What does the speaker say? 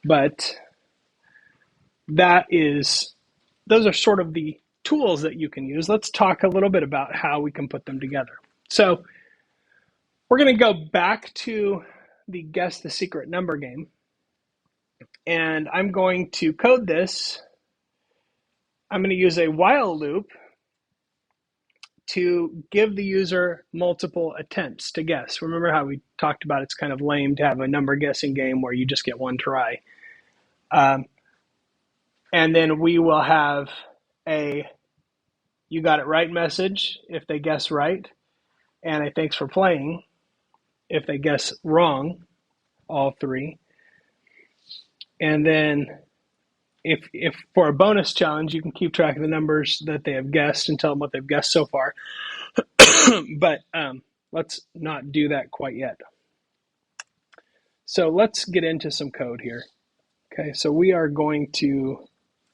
But those are sort of the tools that you can use. Let's talk a little bit about how we can put them together. So we're going to go back to the guess the secret number game. And I'm going to code this. I'm going to use a while loop to give the user multiple attempts to guess. Remember how we talked about it's kind of lame to have a number guessing game where you just get one try. And then we will have a you got it right message if they guess right, and a thanks for playing if they guess wrong, all three. And then if for a bonus challenge, you can keep track of the numbers that they have guessed and tell them what they've guessed so far. But let's not do that quite yet. So let's get into some code here. Okay, so we are going to